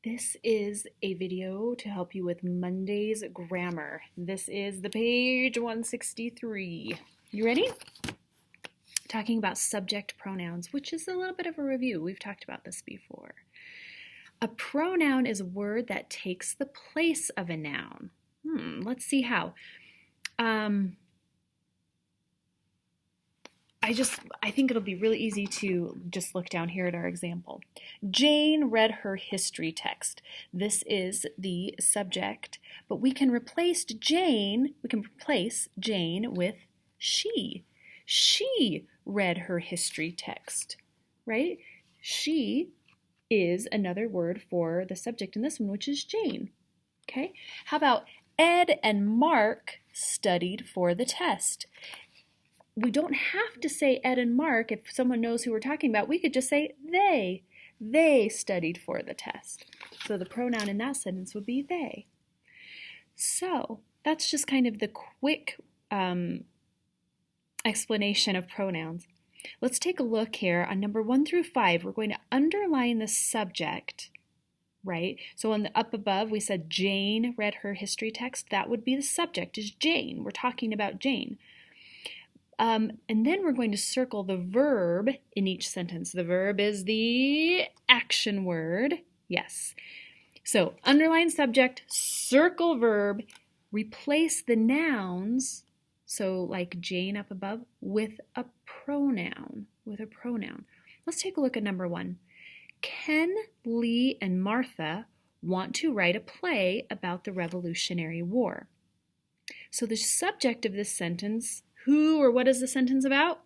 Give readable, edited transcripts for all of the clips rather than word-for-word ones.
This is a video to help you with Monday's grammar. This is the page 163. You ready? Talking about subject pronouns, which is a little bit of a review. We've talked about this before. A pronoun is a word that takes the place of a noun. Let's see how. I think it'll be really easy to just look down here at our example. Jane read her history text. This is the subject, but we can replace Jane with she. She read her history text, right? She is another word for the subject in this one, which is Jane. Okay? How about Ed and Mark studied for the test? We don't have to say Ed and Mark if someone knows who we're talking about. We could just say they. They studied for the test. So the pronoun in that sentence would be they. So that's just kind of the quick explanation of pronouns. Let's take a look here on number 1 through 5. We're going to underline the subject, right? So on the up above, we said Jane read her history text. That would be the subject, is Jane. We're talking about Jane. And then we're going to circle the verb in each sentence. The verb is the action word. Yes. So underline subject, circle verb, replace the nouns, so like Jane up above, with a pronoun. Let's take a look at number 1. Ken, Lee, and Martha want to write a play about the Revolutionary War. So the subject of this sentence, who or what is the sentence about?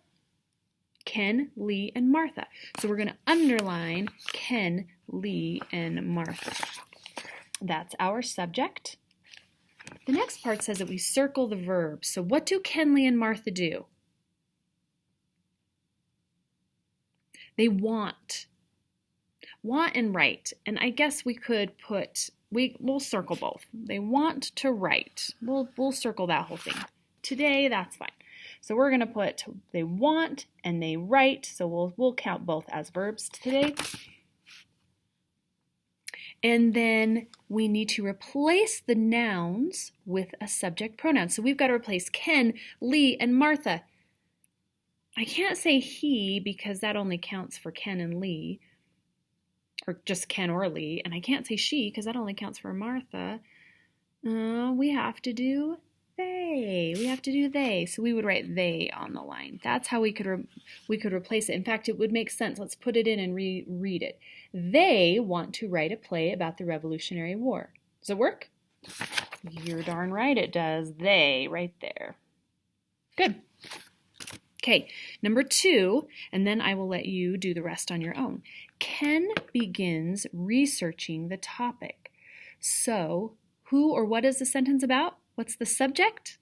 Ken, Lee, and Martha. So we're going to underline Ken, Lee, and Martha. That's our subject. The next part says that we circle the verb. So what do Ken, Lee, and Martha do? They want. Want and write. And I guess we could put, we'll circle both. They want to write. We'll circle that whole thing. Today, that's fine. So we're going to put they want and they write, so we'll count both as verbs today. And then we need to replace the nouns with a subject pronoun. So we've got to replace Ken, Lee, and Martha. I can't say he because that only counts for Ken and Lee, or just Ken or Lee. And I can't say she because that only counts for Martha. We have to do they. We have to do they. So we would write they on the line. That's how we could replace it. In fact, it would make sense. Let's put it in and read it. They want to write a play about the Revolutionary War. Does it work? You're darn right it does. They, right there. Good. Okay, number 2, and then I will let you do the rest on your own. Ken begins researching the topic. So, who or what is the sentence about? What's the subject?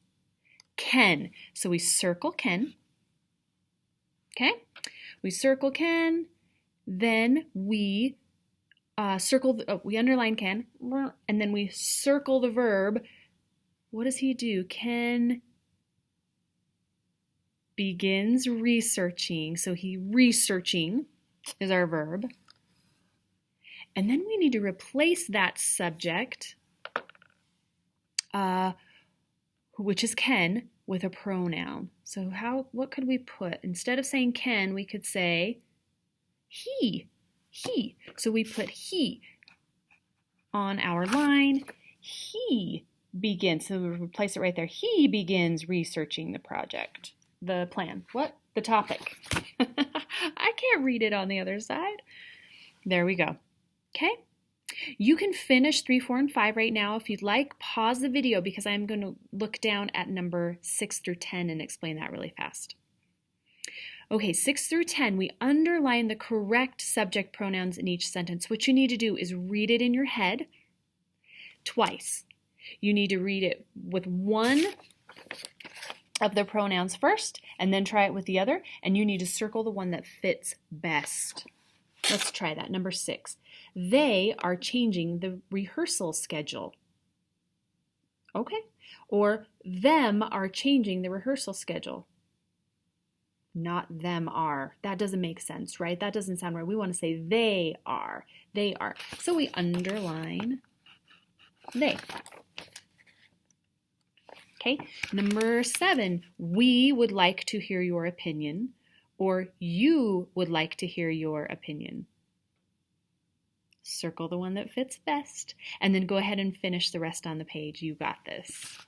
Ken. So we circle Ken. Okay? We circle Ken. Then we we underline Ken. And then we circle the verb. What does he do? Ken begins researching. So researching is our verb. And then we need to replace that subject, which is Ken, with a pronoun. So what could we put? Instead of saying Ken, we could say he. So we put he on our line. He begins. So we replace it right there. He begins researching the plan. What? The topic. I can't read it on the other side. There we go. Okay? You can finish 3, 4, and 5 right now. If you'd like, pause the video because I'm going to look down at number 6 through 10 and explain that really fast. Okay, 6 through 10, we underline the correct subject pronouns in each sentence. What you need to do is read it in your head twice. You need to read it with one of the pronouns first and then try it with the other, and you need to circle the one that fits best. Let's try that. Number 6. They are changing the rehearsal schedule. Okay. Or them are changing the rehearsal schedule. not them are. That doesn't make sense, right? That doesn't sound right. We want to say they are. They are. So we underline they. Okay, number 7, we would like to hear your opinion, or you would like to hear your opinion. Circle the one that fits best, and then go ahead and finish the rest on the page. You got this.